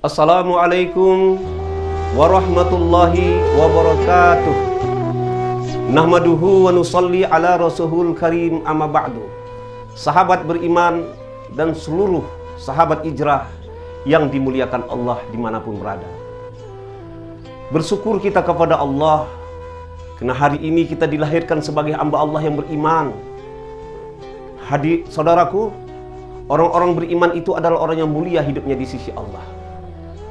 Assalamualaikum warahmatullahi wabarakatuh. Nahmaduhu wa nusalli ala rasulul karim, amma ba'du. Sahabat beriman dan seluruh sahabat hijrah yang dimuliakan Allah dimanapun berada, bersyukur kita kepada Allah karena hari ini kita dilahirkan sebagai hamba Allah yang beriman. Saudaraku, orang-orang beriman itu adalah orang yang mulia hidupnya di sisi Allah.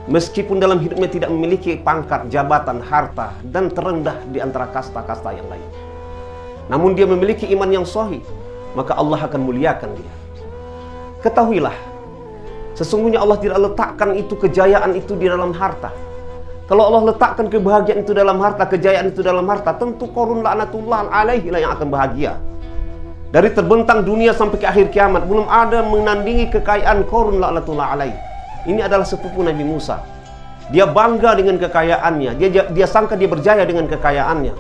Meskipun dalam hidupnya tidak memiliki pangkat, jabatan, harta, dan terendah di antara kasta-kasta yang lain, namun dia memiliki iman yang sahih, maka Allah akan muliakan dia. Ketahuilah, sesungguhnya Allah tidak letakkan itu kejayaan itu di dalam harta. Kalau Allah letakkan kebahagiaan itu dalam harta, kejayaan itu dalam harta, tentu Qarun laknatullah alaihi lah yang akan bahagia. Dari terbentang dunia sampai ke akhir kiamat, belum ada menandingi kekayaan Qarun laknatullah alaihi. Ini adalah sepupu Nabi Musa. Dia bangga dengan kekayaannya. Dia sangka dia berjaya dengan kekayaannya.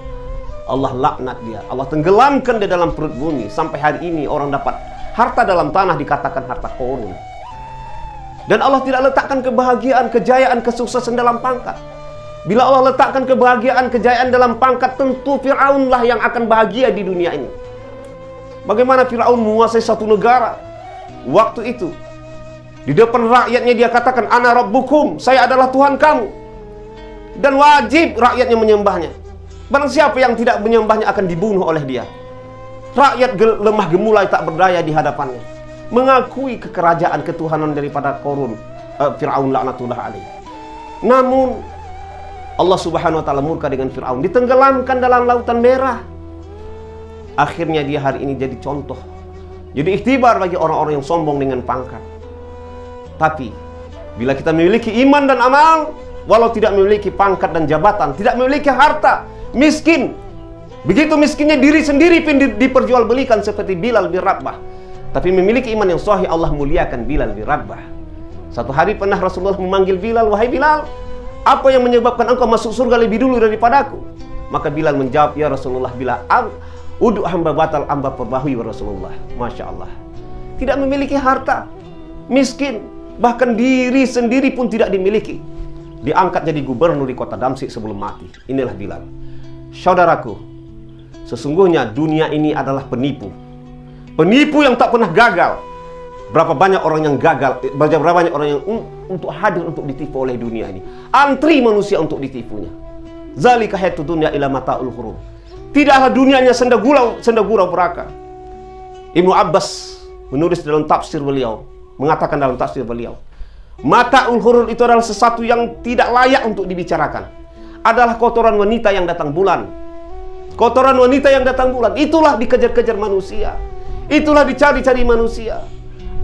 Allah laknat dia. Allah tenggelamkan dia dalam perut bumi. Sampai hari ini orang dapat harta dalam tanah dikatakan harta Qarun. Dan Allah tidak letakkan kebahagiaan, kejayaan, kesuksesan dalam pangkat. Bila Allah letakkan kebahagiaan, kejayaan dalam pangkat, tentu Fir'aun lah yang akan bahagia di dunia ini. Bagaimana Fir'aun menguasai satu negara waktu itu? Di depan rakyatnya dia katakan, Ana Rabbukum, saya adalah Tuhan kamu. Dan wajib rakyatnya menyembahnya. Barang siapa yang tidak menyembahnya akan dibunuh oleh dia. Rakyat lemah gemulai tak berdaya di hadapannya, mengakui kekerajaan ketuhanan daripada Fir'aun laknatullah alaih. Namun Allah subhanahu wa ta'ala murka dengan Fir'aun, ditenggelamkan dalam lautan merah. Akhirnya dia hari ini jadi contoh, jadi ikhtibar bagi orang-orang yang sombong dengan pangkat. Tapi bila kita memiliki iman dan amal, walau tidak memiliki pangkat dan jabatan, tidak memiliki harta, miskin, begitu miskinnya diri sendiri pun diperjualbelikan seperti Bilal bin Rabah, tapi memiliki iman yang sahih, Allah muliakan Bilal bin Rabah. Satu hari pernah Rasulullah memanggil Bilal, wahai Bilal, apa yang menyebabkan engkau masuk surga lebih dulu daripadaku? Maka Bilal menjawab, ya Rasulullah, bila uduk hamba batal, hamba perbahui wa Rasulullah. Masya Allah. Tidak memiliki harta, miskin, bahkan diri sendiri pun tidak dimiliki, diangkat jadi gubernur di kota Damsyik sebelum mati. Inilah Bilal. Saudaraku, sesungguhnya dunia ini adalah penipu. Penipu yang tak pernah gagal. Berapa banyak orang yang gagal, berapa banyak orang yang untuk hadir untuk ditipu oleh dunia ini. Antri manusia untuk ditipunya. Zalika hayatud dunya ila mata'ul ghurur. Tidaklah dunianya senda gurau belaka. Ibnu Abbas menulis dalam tafsir beliau, mengatakan dalam tafsir beliau, mata'ul ghurur itu adalah sesuatu yang tidak layak untuk dibicarakan. Adalah kotoran wanita yang datang bulan. Kotoran wanita yang datang bulan. Itulah dikejar-kejar manusia. Itulah dicari-cari manusia.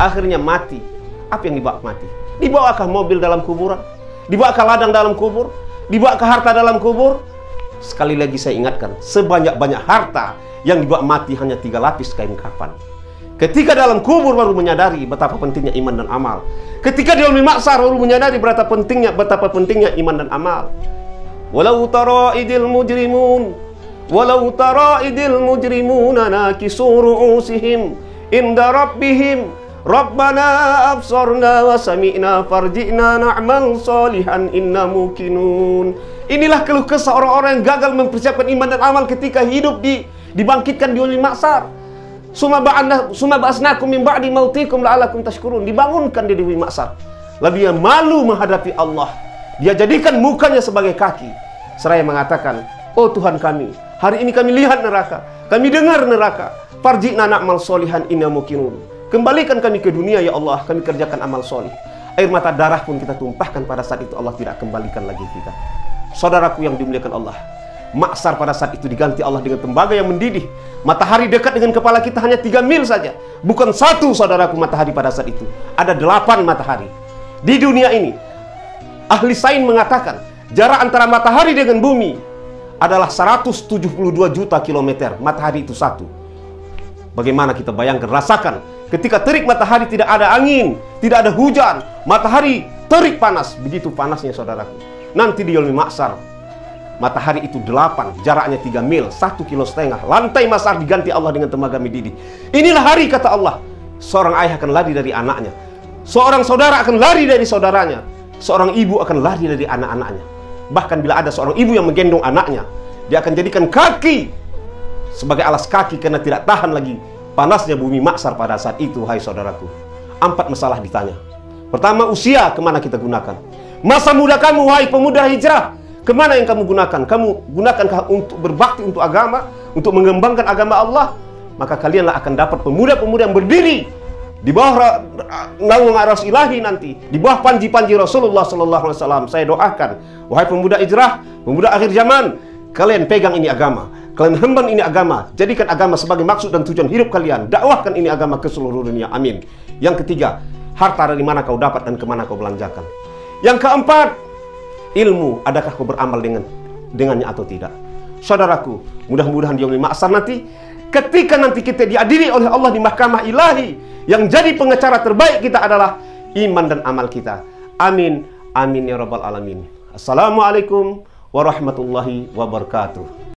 Akhirnya mati. Apa yang dibawa mati? Dibawakah mobil dalam kuburan? Dibawakah ladang dalam kubur? Dibawakah harta dalam kubur? Sekali lagi saya ingatkan, sebanyak-banyak harta yang dibawa mati hanya 3 lapis kain kafan. Ketika dalam kubur baru menyadari betapa pentingnya iman dan amal. Ketika di yaumil mahsyar baru menyadari betapa pentingnya iman dan amal. Walau tara idil mujrimuna nakisu ru'usihim inda rabbihim Rabbana absarna wa sami'na farji'na na'mal salihan inna muqinun. Inilah keluh kesah orang-orang yang gagal mempersiapkan iman dan amal ketika hidup dibangkitkan di yaumil mahsyar. Summa ba'asnakum min ba'di mautikum la'alakum tashkurun. Dibangunkan di yaumil mahsyar. Lalu dia malu menghadapi Allah. Dia jadikan mukanya sebagai kaki, seraya mengatakan, oh Tuhan kami, hari ini kami lihat neraka, kami dengar neraka. Farji'na na'mal salihan inna muqinun. Kembalikan kami ke dunia ya Allah, kami kerjakan amal soleh. Air mata darah pun kita tumpahkan pada saat itu, Allah tidak kembalikan lagi kita. Saudaraku yang dimuliakan Allah, mahsyar pada saat itu diganti Allah dengan tembaga yang mendidih. Matahari dekat dengan kepala kita hanya 3 mil saja. Bukan 1, saudaraku, matahari pada saat itu. Ada 8 matahari. Di dunia ini, ahli sains mengatakan, jarak antara matahari dengan bumi adalah 172 juta kilometer. Matahari itu satu. Bagaimana kita bayangkan, rasakan, ketika terik matahari tidak ada angin, tidak ada hujan, matahari terik panas, begitu panasnya saudaraku. Nanti di yaumil mahsyar, matahari itu 8, jaraknya 3 mil, 1,5 kilo. Lantai mahsyar diganti Allah dengan tembaga mendidih. Inilah hari, kata Allah, seorang ayah akan lari dari anaknya, seorang saudara akan lari dari saudaranya, seorang ibu akan lari dari anak-anaknya. Bahkan bila ada seorang ibu yang menggendong anaknya, dia akan jadikan kaki sebagai alas kaki karena tidak tahan lagi panasnya bumi mahsyar pada saat itu. Hai saudaraku, 4 masalah ditanya. Pertama, usia, kemana kita gunakan? Masa muda kamu, wahai pemuda hijrah, kemana yang kamu gunakan? Kamu gunakan untuk berbakti untuk agama, untuk mengembangkan agama Allah? Maka kalianlah akan dapat pemuda-pemuda yang berdiri di bawah naungan arsy ilahi nanti, di bawah panji-panji Rasulullah SAW. Saya doakan, wahai pemuda hijrah, pemuda akhir zaman, kalian pegang ini agama, kalian hemban ini agama, jadikan agama sebagai maksud dan tujuan hidup kalian, dakwahkan ini agama ke seluruh dunia. Amin. Yang ketiga, harta dari mana kau dapat dan kemana kau belanjakan. Yang keempat, ilmu, adakah kau beramal dengannya atau tidak. Saudaraku, mudah-mudahan di yaumil mahsyar nanti, ketika nanti kita diadili oleh Allah di mahkamah ilahi, yang jadi pengacara terbaik kita adalah iman dan amal kita. Amin. Amin ya rabbal alamin. Assalamualaikum warahmatullahi wabarakatuh.